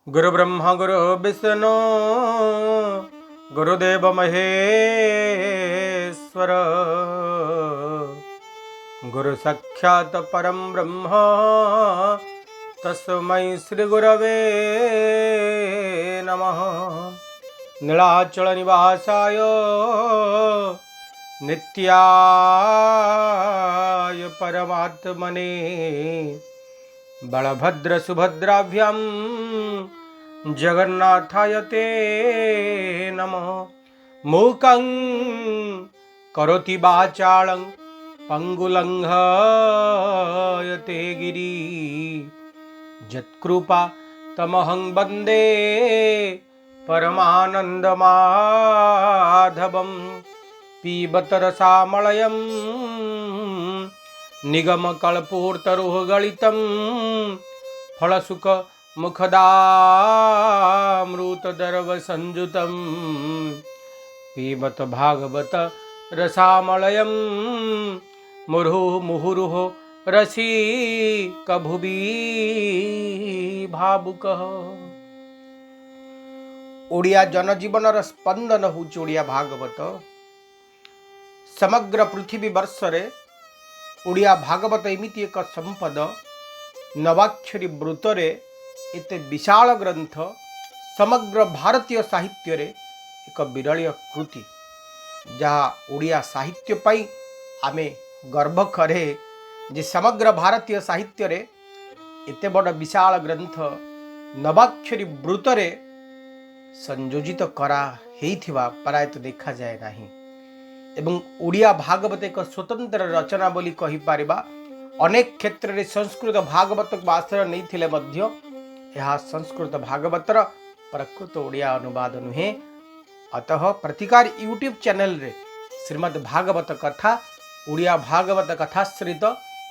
गुरु ब्रह्मा गुरु विष्णु गुरुदेव महेश्वर गुरु साक्षात् परम ब्रह्म तस्मै श्री गुरवे नमः। नीलाचल निवासाय नित्याय परमात्मने बलभद्र सुभद्राभ्यां जगन्नाथाय ते नमः। मूकं करोति वाचालं पंगुलंघयते गिरि यत्कृपा तमहं वन्दे परमानन्दमाधवं। पीबत रसामलयं निगमकल्पोर्तरुः गलितं फलसुख मुखदामृतदर्वसंयुतं पीबत भागवत रसामलयं मुहुर्मुहुः रसिकभुवि भावुकः। ओडिया जनजीवनर स्पंदन होउछि ओडिया भागवत। समग्र पृथ्वी वर्षरे ओडिया भागवत एमिति एक संपद नवाक्षरी वृत्तरे एते विशाल ग्रंथ समग्र भारतीय साहित्य रे एक विरलीय कृति जहाँ ओडिया साहित्य पाई आमे गर्व करे जे समग्र भारतीय साहित्य रे एते बड़ विशाल ग्रंथ नवाक्षरी वृत्तरे संयोजित करा हेइथिबा प्रायत देखा जाए नाही। एवं ओडिया भागवत एक स्वतंत्र रचना बोली कहि पारिबा। अनेक क्षेत्र में संस्कृत भागवत को आश्रय नहीं थिले मध्य यह संस्कृत भागवतर प्रकृत ओडिया अनुवाद नुहे। अतः प्रतिकार यूट्यूब चैनल रे श्रीमद् भागवत कथा ओडिया भागवत कथाश्रित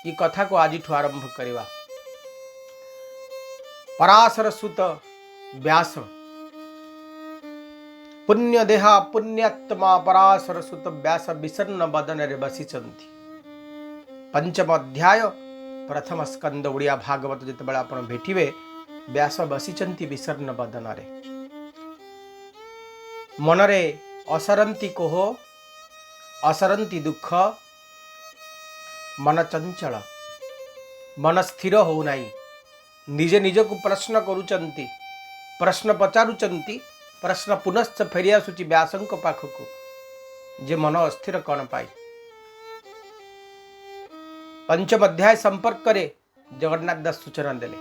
ये कथा को आज आरंभ करिबा। पराशर सुत व्यास पुण्य देहा पुण्यात्मा पराशर सुत व्यास विषण्ण बदन रे बसिचंती। पंचम अध्याय प्रथम स्कंद ओडिया भागवत जितेबाला आपण भेटिबे व्यास बसिचंती विषण्ण बदन रे। मनरे असरंती कोह असरंती दुख मन चंचल मन स्थिर हो नाई। निजे निज को प्रश्न करूचंती प्रश्न पचारुचंती प्रश्न पुनश्च फेरी आसुची व्यासंक पाखकु जे मन अस्थिर कौन पाई। पंचम अध्याय संपर्क करे जगन्नाथ दास सूचना देले।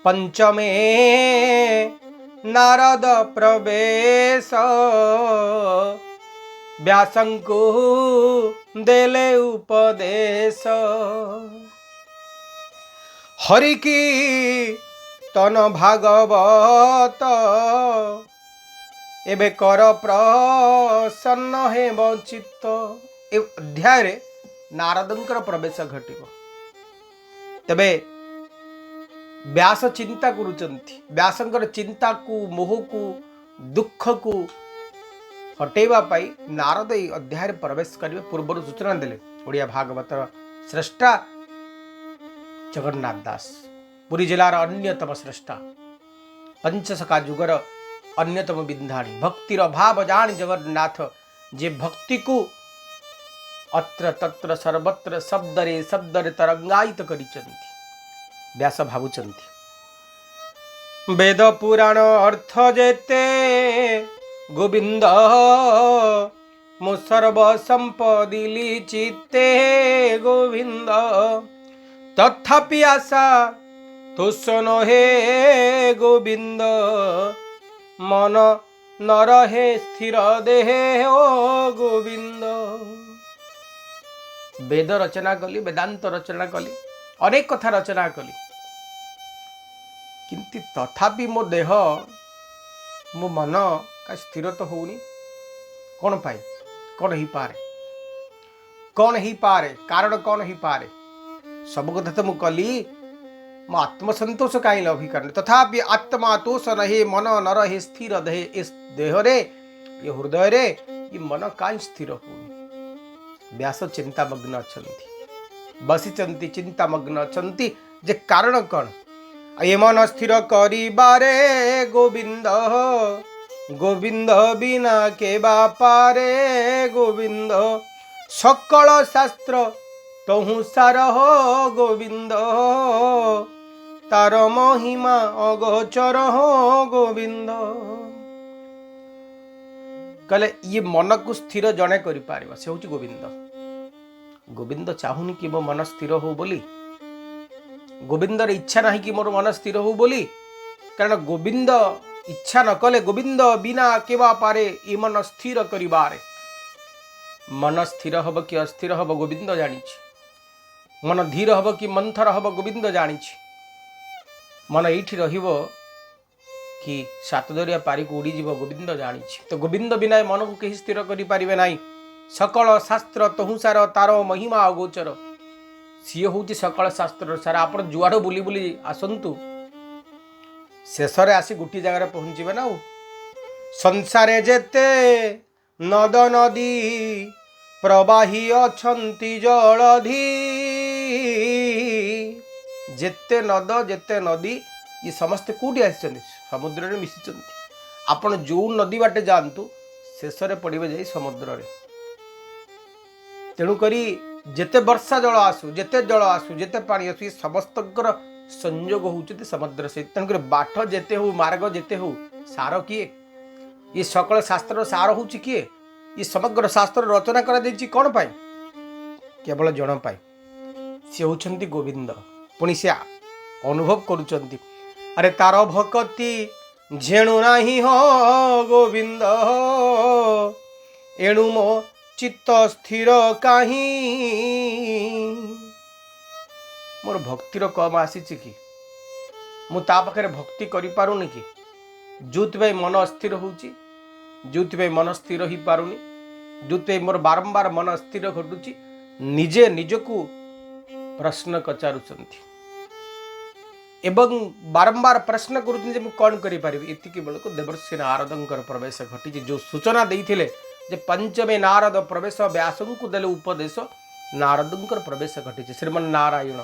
पंचमे नारद प्रवेश व्यासंकु देले उपदेश हरि की तन भागवत एबे कर प्रसन्न हे वंचित। ए अध्याय रे नारदंकर प्रवेश घटिबो। तबे व्यास चिंता करूचंती व्यासंकर चिंता को मोह को दुख को हटेवा पाई नारद ए अध्याय रे प्रवेश करिवे पूर्व सूचना देले। ओडिया भागवतर श्रेष्ठा जगन्नाथ दास पुरी जिलार अन्यतम श्रेष्ठा पंचसखा जुगर अन्यतम बिंधाणी भक्तिर भाव जानी जगन्नाथ जे भक्ति को अत्र तत्र सर्वत्र शब्दरे तरंगायित करिचंती। व्यास भावुचंती वेद पुराण अर्थ जेते गोविंद मो सर्व संपदिली चित्ते गोविंद तथापि आशा तुसन हे गोविंद मन न रहे स्थिर देहे ओ गोविंद। वेद रचना कली वेदांत रचना कली अनेक कथा रचना कली किंतु तथापि मो देह मो मन का स्थिर तो होनी कौन पाए कौन ही पारे कारण कौन ही पारे सब कथा तो मु कली मो आत्मसंतोष कहीं लभी कर तथापि आत्मा तोष रहे मन न रहे स्थिर देहे इस देह रे ये हृदय रे ये मन कहीं स्थिर होनी। व्यास चिंतामग्न अच्छा बसिचंती चिंतामग्न अच्छा जे कारण कौन ଏ ମନ ସ୍ଥିର କରିବାରେ ଗୋବିନ୍ଦ ଗୋବିନ୍ଦ ବିନା କେ ବାପାରେ ଗୋବିନ୍ଦ ସକଳ ଶାସ୍ତ୍ର ତହୁଁ ସାର ଗୋବିନ୍ଦ ତାର ମହିମା ଅଗୋଚର ଗୋବିନ୍ଦ। कहले ये मन को स्थिर जड़े कर से हूँ गोविंद। गोविंद चाहूनी कि मो मन स्थिर हो बोली, गोविंदर इच्छा ना कि मोर मन स्थिर हो बोली, कारण गोविंद इच्छा न कले गोविंद बिना केवा पारे ये मन स्थिर करिबारे। मन स्थिर हब कि अस्थिर हब गोविंद जानी, मन धीर हब कि मंथर हब गोविंद जानी, मन एठी रहिबो कि सात दरिया पारी को उड़ीज गोविंद जानी। तो गोविंद बिना मन को कहीं स्थिर करें ना। सकल शास्त्र तहुसार तार महिमा अगोचर, सी हूँ सकल शास्त्र सारा। आप जुआड़ बुली बुली आसतु शेष आसी गोटे जगार पहुँचे ना। संसारे जेते नद नदी प्रवाही अछंती जलधि, जेते नद जेते नदी ये समस्ते कौटी आसी समुद्र में मिशिंट। आपण जो नदी बाटे जातु शेष पड़े जाई समुद्र रे। तेणुक जेते वर्षा जल आसू जेते जल आसू जेते पानी आसू समस्त संयोग होती समुद्र से। तेणुक बाट जेते हो मार्ग जेते हो सार किए, ये सकल शास्त्र सार हूँ किए, ये समग्र शास्त्र रचना कर कौन पाए? केवल जन पाए, सी होती गोविंद। पुणी से अनुभव करुँच अरे तार भक्ति झेणु नाही हो गोविंद, एणु मो चित्त स्थिर काहीं। मोर भक्तिर कम आसी कि मु ता पाखे भक्ति करि पारुनी कि, जोथि मन अस्थिर होउची, जोथि मन स्थिर ही पारुनी, जोथि मोर बारंबार मन अस्थिर घटुची। निजे निजकू प्रश्न पचारुचंती एवं बारंबार प्रश्न करुँचे मुझे कौन करी इतिकी बेलू देवर्षि नारदंकर प्रवेश घटी। जो सूचना देते जे पंचमे नारद प्रवेश व्यासंकु देले उपदेश, नारदंकर प्रवेश घटी। श्रीमन्नारायण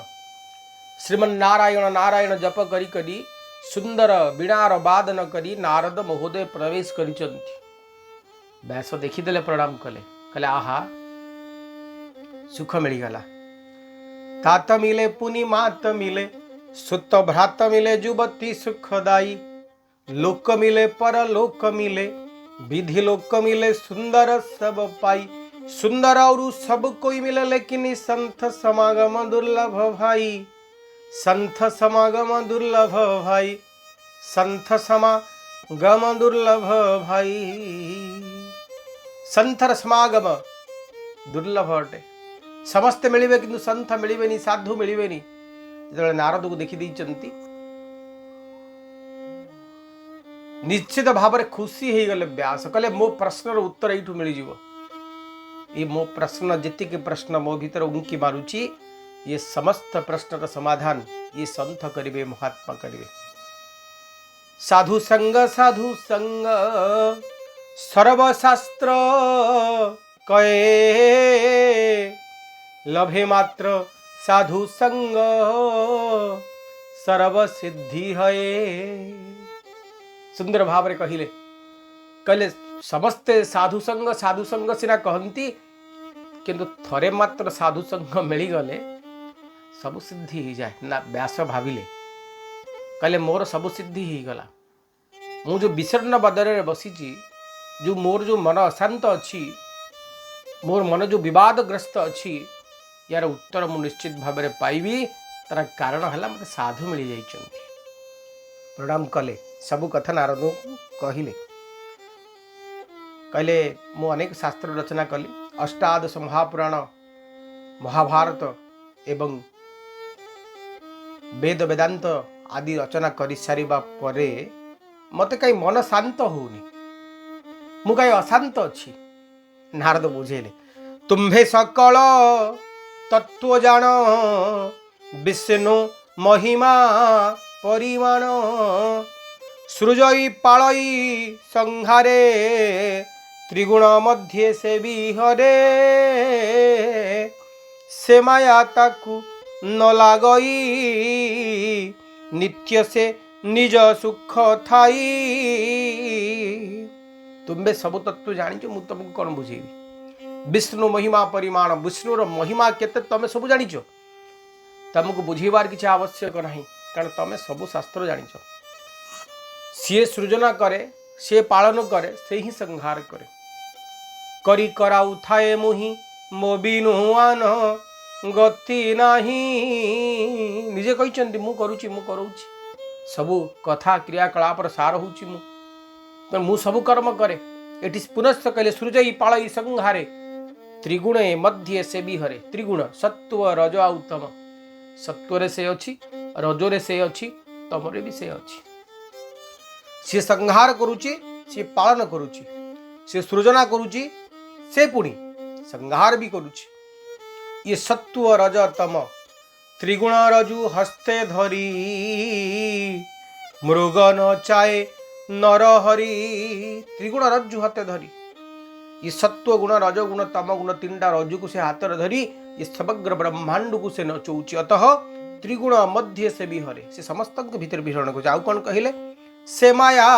श्रीमन्नारायण नारायण जप करी करी सुंदर वीणार वादन करी नारद महोदय प्रवेश करिचंती। व्यास देखीदेले प्रणाम कले, कहले आहा सुख मिलगला। तात मिले पुनि मात मिले, सुत भ्रात मिले जुबती सुखदाई। लोक मिले पर लोक मिले, विधि लोक मिले सुंदर सब पाई। सुंदर और सब कोई मिले लेकिन संत समागम दुर्लभ भाई। संत समागम दुर्लभ भाई, संत समागम दुर्लभ भाई। संतर समागम दुर्लभ अटे, समस्ते मिलिबे किंतु संत मिलिबेनी, साधु मिलिबेनी। जो नारद को देखी देइचंती निश्चित भाव में खुशी हो गले। व्यास कहले मो प्रश्नर उत्तर यू मिल जाव। ये मो प्रश्न जितिक प्रश्न मो भीतर उंकी मारुची, ये समस्त प्रश्नर समाधान ये संत करिवे, महात्मा करिवे। साधु संग सर्वशास्त्र कहे, लभे मात्र साधु संग सर्व सिद्धि है। सुंदर भाव रे कहिले, कहले समस्ते साधु संग सिना कहती, किंतु थरे मात्र साधु संग मिलगले सबु सिद्धि हो जाए ना। व्यास भाविले, कहले मोर सबु सिद्धि हो गला। मु जो विषण्ण बदरे बसीची, जो मोर जो मन अशांत अच्छी, मोर मन जो विवादग्रस्त अच्छी, यार उत्तर मु निश्चित भाव में पाइबी। तार कारण है मत साधु मिल जाइछन्ति। प्रणाम कले, सबु कथा नारद को कहले। कहले मु अनेक शास्त्र रचना कली, अष्टादश महापुराण, महाभारत एवं वेद वेदांत आदि रचना कर सारिबा परे मते कहीं मन शांत होनी, मु कहीं अशांत अच्छी। नारद बुझेले, तुम्भे सकल तत्व जान, विष्णु महिमा परिमाण। सृजई पालई संहारे, त्रिगुण मध्य से विहरे। से माया ताकू न लागई, नित्य से निज सुख थाई। तुम्हें सब तत्व जानी मु तुमको कौन बुझेबी विष्णु महिमा परिमाण विष्णुर महिमा केते तुम सब जानिच तुमको बुझेबार किसी आवश्यक नहीं कारण तुम सब शास्त्र जानिच सी सृजना करे सी पालन करे से ही संहार करे करी कराउ थाए मुहि मो बिनुआन गति नाही निजे कहते मु करुची सबु कथा क्रियाकलापर सार हूँ मु सबु कर्म करे एटी पुनश्च कहले सृजई पालई संहारे त्रिगुणे मध्य से भी हरे त्रिगुण सत्व रज आ तम सत्वरे से अच्छी रजोरे से अच्छी तमरे भी से अच्छी सी संहार करुची सी पालन करुची सी सृजना करुची से पुणी संहार भी करुची ये सत्व रज तम त्रिगुण रजु हस्ते धरी मृग न चाहे नर हरि त्रिगुण रज्जु हाथे धरी ये सत्व गुण रज गुण तम गुण तीनटा रज्जु को से हाथ धरी ये समग्र ब्रह्मांड को से नचौची अतः त्रिगुण मध्य से भी हरे से समस्त भीतर विहरण को आउ कौन कहले से माया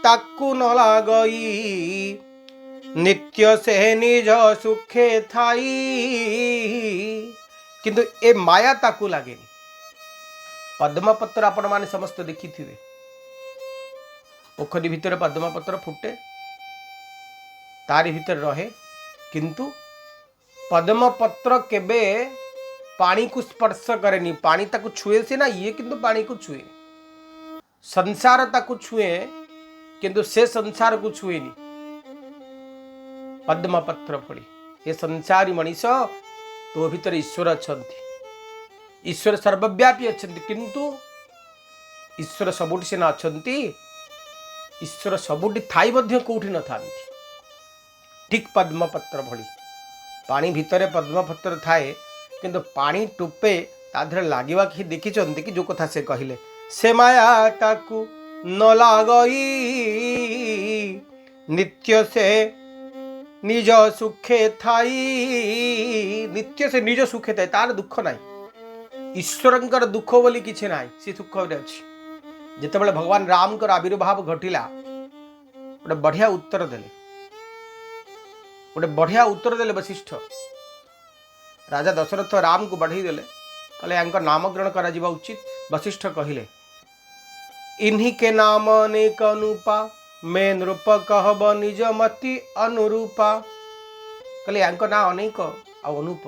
ताकू न लागई नित्य से निज सुखे थाई किंतु ए माया ताकू लगे पद्मपत्र आपण माने समस्त देखी थे पोखरी भितर पद्मपत्र फुटे तारी भितर रहे किंतु पद्मपत्र केबे पानी को स्पर्श करेनी पानी ताकू छुए से ना ये किंतु पानी को छुए संसार ताकू छुए किंतु से संसार को छुएनी पद्मपत्र फड़ी ये संसारी मनीष तो भीतर ईश्वर अच्छा ईश्वर सर्वव्यापी अच्छा किंतु ईश्वर सबुठी से ना अच्छा ईश्वर सबुठी थाई मध्य कौटी न था ठीक पद्मपत्र भली पानी भितर पद्मपत्र थाए किंतु पानी टोपे ताधर लागिवा कि देखी कि जो कथा से कहले से माया ताकू न लागई नित्य से निज सुखे थाई नित्य से निज सुखे थाई तार दुख नाही ईश्वरंकर दुख बोली किछि नाही से सुख अच्छी जितेबाला भगवान राम कर आविर्भाव घटिला गोटे बढ़िया उत्तर देले वशिष्ठ राजा दशरथ राम को बढ़ई देले कहले यांकर नामकरण करा जिबा उचित वशिष्ठ कहले इन्हीं के नाम अनेक अनुपा मैं नृप कहब निज मति अनुरूपा कहले यांकर ना अनेक आ अनुप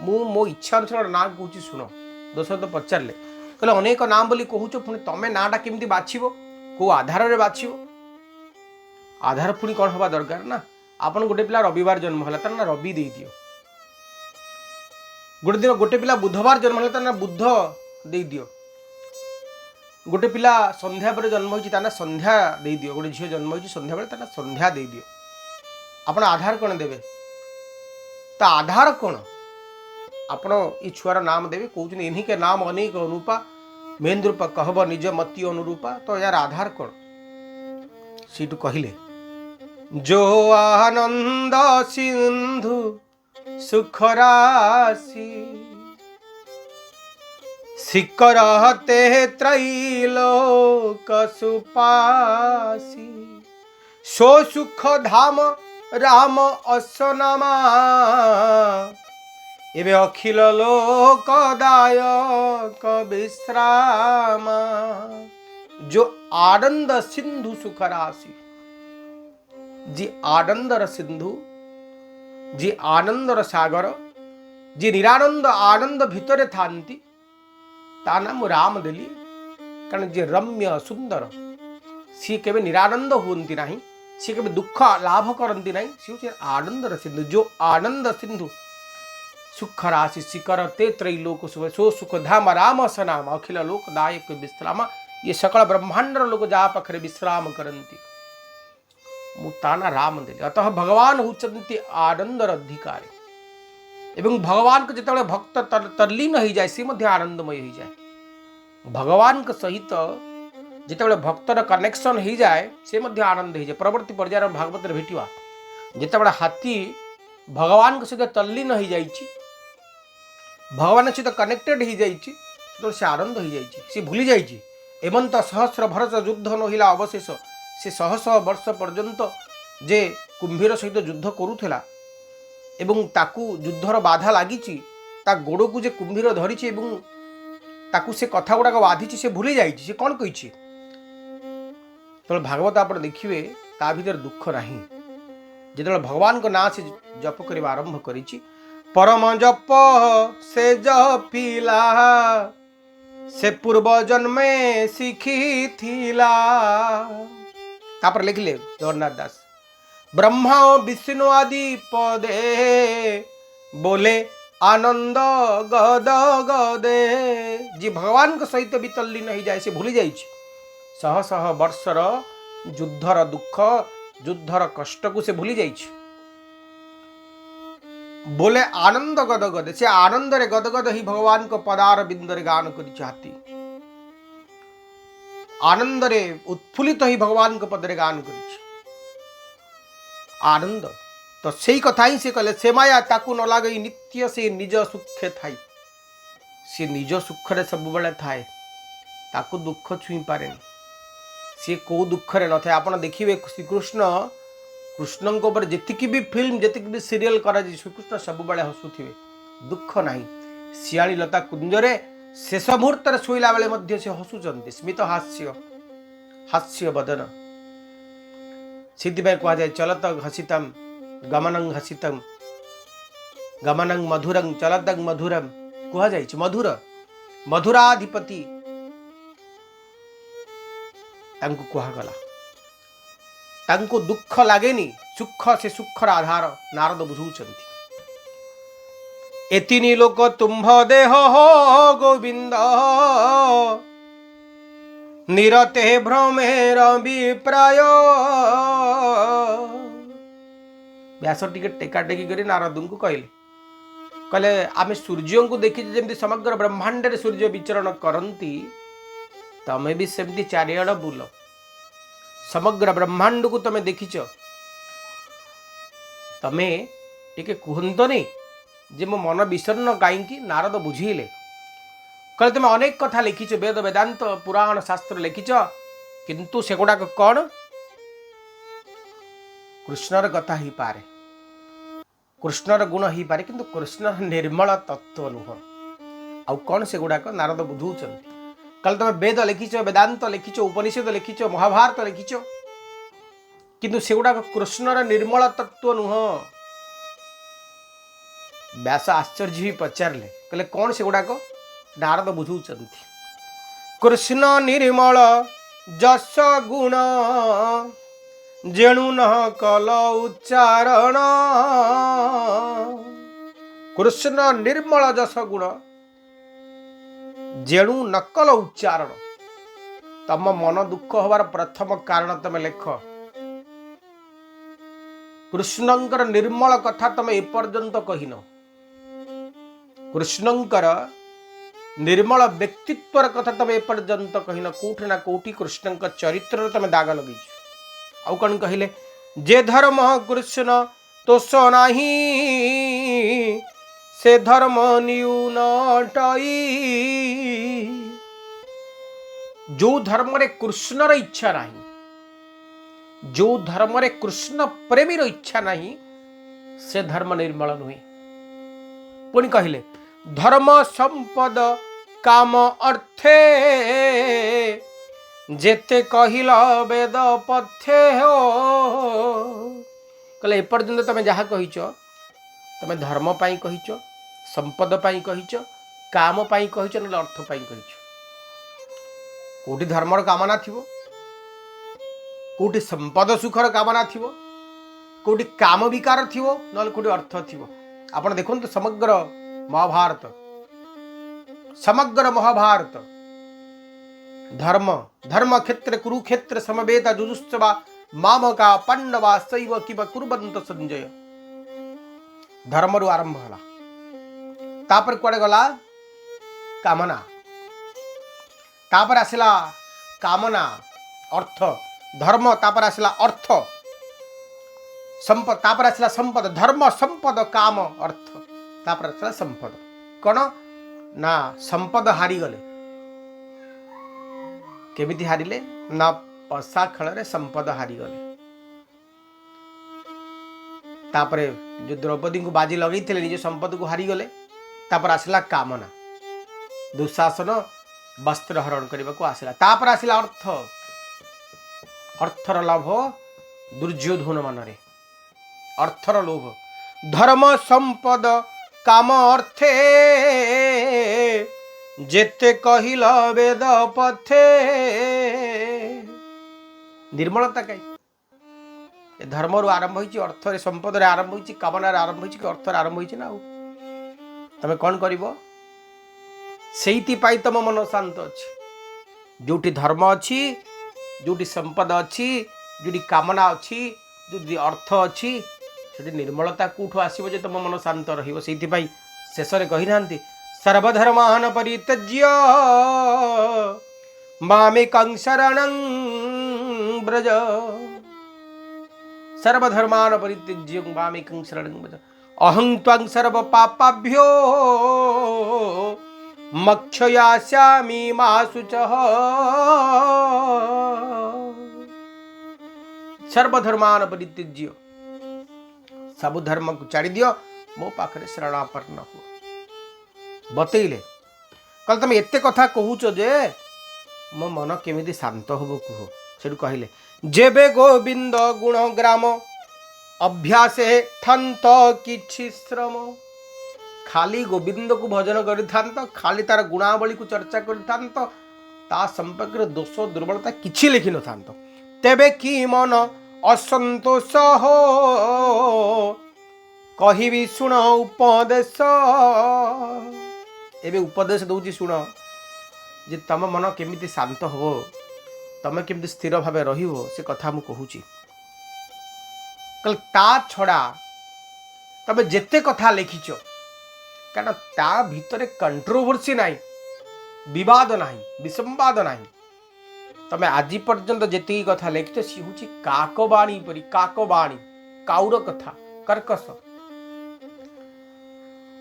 मु मो इच्छा अनुसार ना कहूँ शुण दशरथ पचारे कहले अनेक नाम बोली कहूच पुणी तमें नाटा केमती बाछिबो को आधार रे बाछिबो आधार पुणी कौन हवा दरकार ना आपन गोटे पिला रविवार जन्म होला तार ना रवि दे दियो गोटे दिन गोटे पिला बुधवार जन्म होला तार ना बुध दे दियो गोटे पिला संध्या पर जन्म होइछि तार ना संध्या दे दियो गोटे झियो जन्म होइछि संध्या बेले तार ना संध्या दे दियो आपन आधार कोन देबे ता आधार कोन आपण ई छुआर नाम देवे कहते इन्हीं के नाम अनेक अनुपा मेन्द्रुप कहब निज मति अनुरूपा तो यार आधार कौन सीटू कहले जो आनंद सिंधु सुख राशि शिखरते त्रैलोक सुपासी सो सुख धाम राम असनामा एबे अखिल लोकदायक विश्राम जो आनंद सिंधु सुख राशि जी आनंदर सिंधु जी आनंदर सागर जी निरानंद आनंद भितरे थांती ता नाम राम देली कारण जे रम्य सुंदर सी केबे निरानंद होती नहीं सी केबे दुख लाभ करती नहीं सी होचे आनंदर सिंधु जो आनंद सिंधु सुख राशि शिखर ते त्रैलोक सो सुख धाम राम सनाम अखिल लोक दायक विश्राम ये सकल ब्रह्मांडर लोक जा पाखरे विश्राम करती मुताना राम देले अतः भगवान होचंती आनंदर अधिकारी एवं भगवान को जिते भक्त तल्लीन हो जाए सी मध्य आनंदमय हो जाए भगवान के सहित जिते भक्तर कनेक्शन हो जाए से मध्य आनंद हो जाए परवर्ती पर्यायर भागवत भेटिवा जिते हाथी भगवान के सहित तल्लीन हो जाए भगवान सहित कनेक्टेड हो जाए तो से आनंद हो जाए भूली जाइए एमंत सहस्र भरस युद्ध नहिला अवशेष से शह शह वर्ष पर्यंत जे कुंभीर सहित युद्ध करूला एवं ताकू युद्धर बाधा लगी गोड़ को जे कुंभीर धरी ताकू से कथा गुड़ाक बाधि से भूली जाइए कौन कही तो भागवत आप देखिए ता भीतर दुख नहीं जो भगवान को ना से जप करने आरंभ करी परम जप से जपिला से पूर्व जन्मे शिखी थिला तापर लिखले जगन्नाथ दास ब्रह्मा विष्णु आदि पदे बोले आनंद गद गदे जी भगवान के सहित भी तल्लीन हो जाए से भूली जाए शह शह वर्षर युद्धर दुख युद्धर कष्ट को से भूली जाए बोले आनंद गद गदे से आनंद रे गदगद ही भगवान को पदार बिंदरे गान करी चाहती आनंद रे उत्फुल्लित ही भगवान को पदरे गान करी आनंद तो से कथा ही से कहले से माया ताकू न लगे नित्य से निज सुखे थाई से निज सुख रे सब बेले थाए ताकू दुख छुई पारे सी को दुख रे न थाए आपण देखिबे श्रीकृष्ण कृष्ण जी भी फिल्म जी भी सीरियल करा श्रीकृष्ण सब बेले हसुथिबे दुख नहीं शियाली लता कुंजरे शेष मुहूर्त शोला बेले से हसुचंती स्मित हास्य हास्य बदन से कह जाए चलत हसितम गमनं हसितम गमनं मधुरं चलतं मधुरम कह जाए मधुर मधुराधिपति कहगला तांको दुख लागेनी सुख से सुखर आधार नारद बुझुचंती एतिनी लोक तुम्भ देह हो गोविंद निरते भ्रमेर विप्राय व्यास टिके टेका टेकी करी नारद को कहले कहले आमे सूर्य को देखी जमी समग्र ब्रह्मांड सूर्य विचरण करती तमें भी सेमती चारिआड बुल समग्र ब्रह्मांड को तमें देखीच तमें टिके कहतनी जे मो मन विषर्ण कहीं नारद बुझीले कहले तुम अनेक कथा लिखिच वेद वेदांत पुराण शास्त्र लिखिच किंतु से गुड़ाक कौन कृष्णर कथा ही पारे कृष्णर गुण ही पारे किंतु कृष्णर निर्मल तत्व नुह आउ कौन से गुड़ाक नारद बुझुचंती कल तुम वेद लिखिच वेदांत लिखिच उपनिषद लिखिच महाभारत लिखिच किंतु से गुड़ाक कृष्णर निर्मल तत्व नुह व्यास आश्चर्य भी पचारे कहले कौन से गुड़ाक नारद बुझुचंती कृष्ण निर्मल जस गुण जेणु न कल उच्चारण कृष्ण निर्मल जस गुण जेणु नकल उच्चारण तम मन दुख हबार प्रथम कारण तमे लेख कृष्णंकर निर्मल कथा तमे एपर्यंत कहिन कृष्णंकर निर्मल व्यक्तित्वर कथा तमे एपर्यंत कहिन कोठी ना कोठी कृष्णंक चरित्र तमे दाग लगी आउ कौन कहले जे धर्म कृष्ण तोष नाही से धर्म न्यून टई जो धर्म रे कृष्णर इच्छा नहीं जो धर्म रे कृष्ण प्रेमीर इच्छा नहीं से धर्म निर्मल नुहे पुणी कहले धर्म संपद काम अर्थे जेते कहिल वेद पथे हो कहले एपर्यंत तमें जहाँ कहिच तमें धर्म पाई कहिच संपद पाई कहिच काम पाई कहिच न अर्थ पाई कहिच कोठी धर्मर कामना थिबो कोठी संपद सुखर कामना थिबो कोठी काम विकार थिबो न कोठी अर्थ थिबो आपण देखंतु समग्र महाभारत धर्म धर्म क्षेत्र कुरुक्षेत्र समवेत जुजुत्सवा मामका पांडवा शैव किंवा कुर्वन्त संजय धर्म रु आरंभ होला तापर कुआडे गला कामना तापर आसला कामना अर्थ धर्म तापर आसला अर्थ संपद तापर आसला संपद धर्म संपद काम अर्थ तापर आसला संपद कौन ना संपद हारी गले केमिति हारिले ना पशा खेल संपद हारीगले तापरे जो द्रौपदी को बाजी लगे निज संपद को हारीगले तापर आसला कामना दुशासन वस्त्र हरण करने को आसला तापर आसला अर्थ अर्थर लाभ दुर्योधन मनरे अर्थर लोभ धर्म संपद काम अर्थे जेते कहिल वेद पथे निर्मलता कहीं धर्म रु आरंभ होइछि अर्थ रे संपद रे आरंभ होइछि कामना रे आरंभ होइछि कि अर्थ रे आरंभ होइछि ना तमे कौन करिवो सेइति पाई तम मन शांत अछि जोटी धर्म अछि जोटी संपद अछि जोटी कामना अछि जोटी अर्थ अछि सेठी निर्मलता कोठो आसीबो जे तम मन शांत रहिबो सेइति पाई शेष रे कहि नांती सर्वधर्मान परित्यज्य मामेकं शरणं ब्रज सर्वधर्मान परित्यज्य मामेकं शरणं ब्रज अहं त्वं सर्व पापाभ्यो मक्षयास्यामि मा शुचः सर्वधर्मान परित्यज्य सब धर्म को छाड़ी दियो मो पाखरे शरणापन्न हो बतैले कल तुम एते कथा कहूच जे मो मन केमिति शांत होबो कुह सेठु कहले जेबे गोविंद गुण ग्राम अभ्यासे थंत किछि श्रम खाली गोविंद को भजन करिथांत खाली तार गुणावली को चर्चा करिथांत ता संपर्क दोष दुर्बलता किछि लिखि नथांत तेबे कि मन असंतोष हो कहिबी सुन उपदेश एबे उपदेश दउची सुन जे तम मन केमिति शांत हो तमे केमिति स्थिर भावे रहिबो से कथा मु कहूची कल ता छड़ा तमे जेते कथा लिखिछ कारण ता भितरे कंट्रोवर्सी नाही विवाद नाही विसंवाद नाही तमे आज पर्यंत जेती कथा लिखिछ सी होची काकबाणी परी काकबाणी काउर कथा कर्कश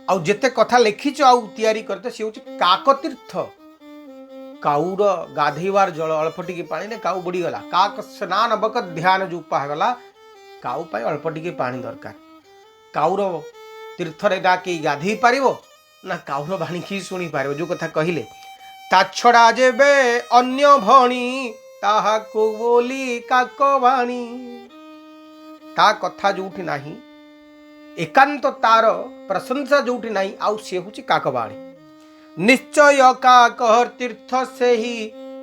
आउ जेते कथा लिखिछ आउ तैयारी करते सी होची काकतीर्थ काउर गाधेवार जल अल्प टिके पानी ने काउ बुड़ी गला काक स्नान बक ध्यान जो पा गला काउ पाई अल्प टिके पानी दरकार काउर तीर्थ रे गा के गाधे पारिबो ना काउर बाणी की सुनी पारिबो जो कथा कहिले ता छड़ा जेबे अन्य भणी ताहा को बोली काकबाणी ता कथा जोठी नाही एकांत तार प्रशंसा जोठी नाही आउ से होची काकबाणी निश्चय काकर तीर्थ से ही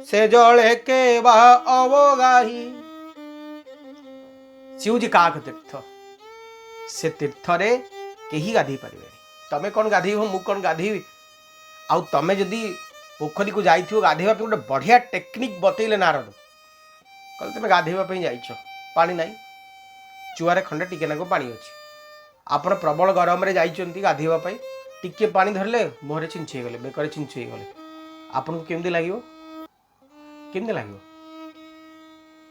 से जले के बा अवगाही सिउजी काक तीर्थ से तीर्थ रे केही गाधी पारिबे तमे कोन गाधी हो मु कोन गाधी आउ तमे जदी पोखरी को जाइथियो गाधेवा पे गोटे बढ़िया टेक्निक बतैले नारद कल तमे गाधेवा पे जाइछ पानी नाही चुआरे खंडे टिके नाको पानी अछि आपण प्रबल गरम रे जाइचंती गाधेवा पे टिके पानी धरले मोहरे छिंचे गले बेकरे छिंचे गले आपन को केमदी लागियो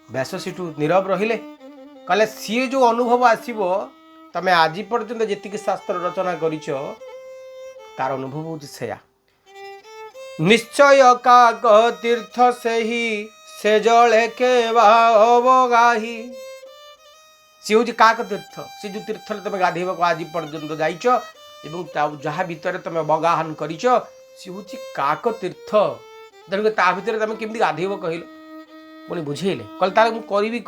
व्यास सेठू नीरव रहिले कले सी जो अनुभव आसीबो तमे आज पर्यंत जेतिक शास्त्र रचना करिछ तार अनुभव होची सेया निश्चय काक तीर्थ से ही से जले के अवगाही सी हूँ काक तीर्थ से जो तीर्थ तुम गाधेवा को आज पर्यंत जाइच एवं जहाँ भितर तुम बगाहन करिच सी हूँ काक तीर्थ तेणुक ता भितर तुम केमती गाधेब कहल पुणी बुझेले कल तार मु करी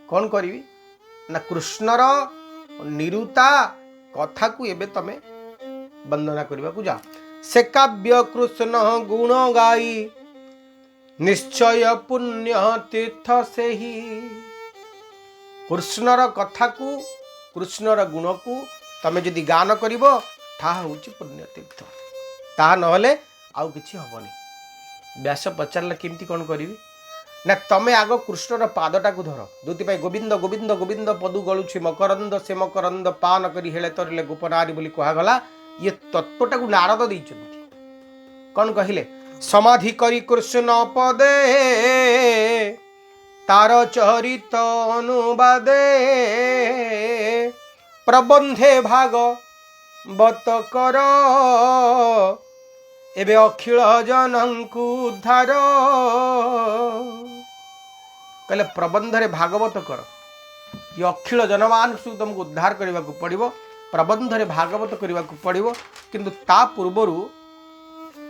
कौन करी ना कृष्णर निरुता कथा को एबे तमे वंदना करबा को जा से काव्य कृष्ण गुण गाई निश्चय पुण्य तीर्थ से ही कृष्णर कथा को कृष्णर गुण को तमे जदि गान करिवो ताहा होची पुण्य तीर्थ ताहा नहले आउ किछि हबनी व्यास पचारला केमती कोन करिवि ना तमे आगो कृष्णर पादटा को धर जोति पाई गोविंद गोविंद गोविंद पदु गलुछि मकरंद से मकरंद पान करी हेले तरिले गोपनारी बोली कहा गला ये तत्वटा को नारद दैछन्ति कौन कहिले समाधि करी कृष्ण पदे तार चरित अनुवादे प्रबंधे भाग बत कर एबे अखिल जनंकु उद्धार कहले प्रबंध रे भागवत कर ये अखिल जनमान तुमको उद्धार करने को पड़ो प्रबंध रे भागवत करने को पड़ो किंतु ता पूर्वर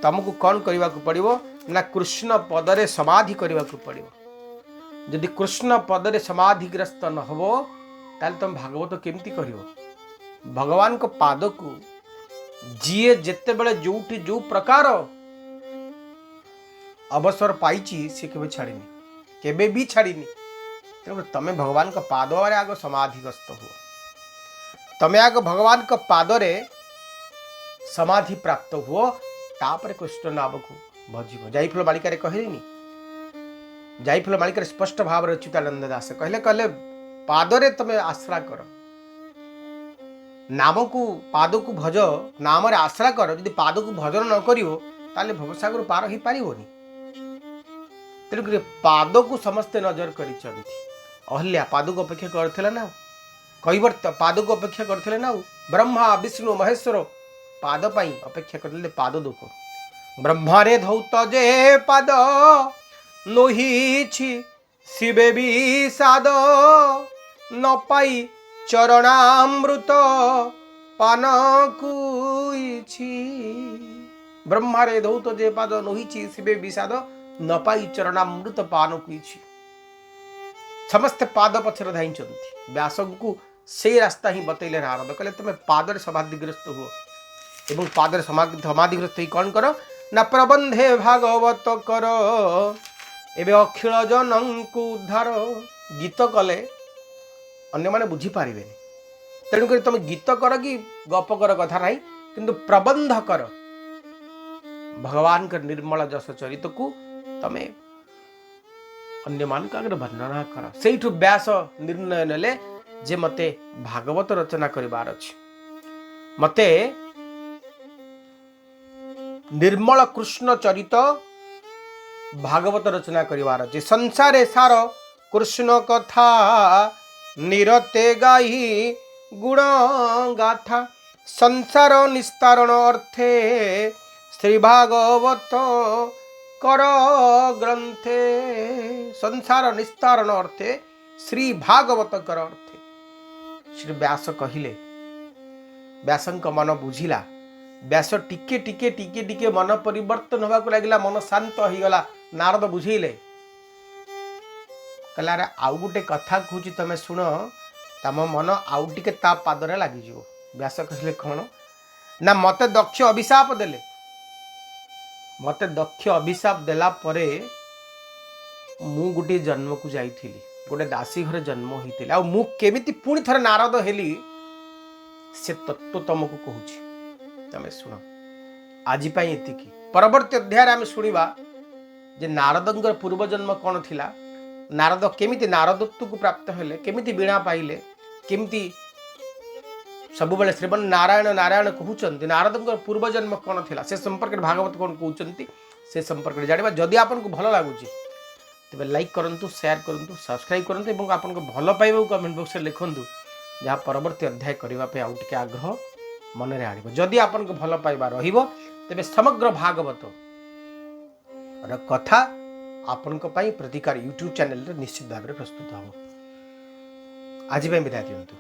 तुमको कौन करने को पड़ो ना कृष्ण पदरे समाधि करने को पड़ो जदि कृष्ण पदरे समाधिग्रस्त न हो ताल तुम भागवत केमती कर भगवान को पाद को जीए जिते बड़े जोटी जो प्रकार अवसर पाई सी केवे छाड़ीनी केबे भी छाड़ीनी तेणु तमें भगवान का पाद आग समाधिग्रस्त हुआ तमें आग भगवान का पादरे समाधि प्राप्त हुआ तापर कृष्ण नाम को भजिब जाइफल मालिका कहलेनी जाइफल मालिका स्पष्ट भाव अच्युतानंद दास कहले कहले पादरे तमें आश्रा कर नाम को पाद को भज नाम रे आश्रा कर यदि पाद को भजन न करियो ताले भवसागर पार ही पारिबोनी तेणुक पाद को समस्ते नजर कर अहल्या पाद को अपेक्षा करथिले ना कैवर्त पाद को अपेक्षा करथिले ना ब्रह्मा विष्णु महेश्वर पाद पाई अपेक्षा करथिले पाद दुख ब्रह्मा रे धौत जे पाद नोहिछि शिवे विषाद न पाई चरणामृत पान कुइछि ब्रह्मा रे धौत जे पाद नोहिछि शिवे विषाद न पाई चरणामृत पान कुइछि समस्त पाद पछर धाई व्यास को से रास्ता ही बतैले नारद कहले तुम पादर समाधिग्रस्त हुओ एवं पादर समाधिग्रस्त ही कौन कर ना प्रबंधे भागवत कर एबे अखिल जनंकु उद्धार गीत कले अन्य माने बुझी पारिबे तेणुक तुम गीत कर कि गप कर कथा नहीं किंतु प्रबंध कर भगवान का निर्मल जस चरित को तमें अन्य मान का वर्णना कर से व्यास निर्णय नेले जे मते भागवत रचना करिवार अछि मते निर्मल कृष्ण चरित भागवत रचना करिवार अछि संसारे सार कृष्ण कथा निरते गाई गुण गाथा संसार निस्तारण अर्थे श्री भागवत कर ग्रंथे संसार निस्तारण अर्थे श्री भागवत कर अर्थे श्री व्यास कहिले व्यासंक मन बुझिला व्यास टिके टिके टिके टिके मन परिवर्तन होगा को लगिला मन शांत हो गला नारद बुझेले कहला रे आउ गोटे कथा कहूची तमे सुन तम मन आउ टिके ता पादरे लागि जिवो व्यास कहले कोन ना मते दक्ष अभिशाप देले मते दक्ष अभिशाप देला परे मु गोटे जन्म को जाइथिली गोटे दासी घर जन्म होइतिला आ मु केमिति पुणी थरे नारद हेली से तत्व तुमको कहूची तमे सुन आज पाई एतिकी परवर्ती अध्याय आम शुणा जे नारदंकर पूर्व जन्म कौन थिला नारद केमिति नारदत्व को प्राप्त हेले केमिति वीणा पाइले केमिति सब बेले श्रीमन नारायण नारायण कहते नारदंकर पूर्व जन्म कौन थिला से संपर्क में भागवत कौन कहते से संपर्क में जाना जदि आपको भल लगुच तेज लाइक करूँ शेयर करूँ सब्सक्राइब करूँ और आपको भल पाइबा कमेंट बॉक्स में लिखूँ जहाँ परवर्ती अध्याय करने आउ टे आग्रह मन में आड़ जदि आपको भल पाइबा तेज समग्र भागवत कथा आपण प्रतिकार यूट्यूब चैनल निश्चित भाव में प्रस्तुत हो आज विदाय दिंतु।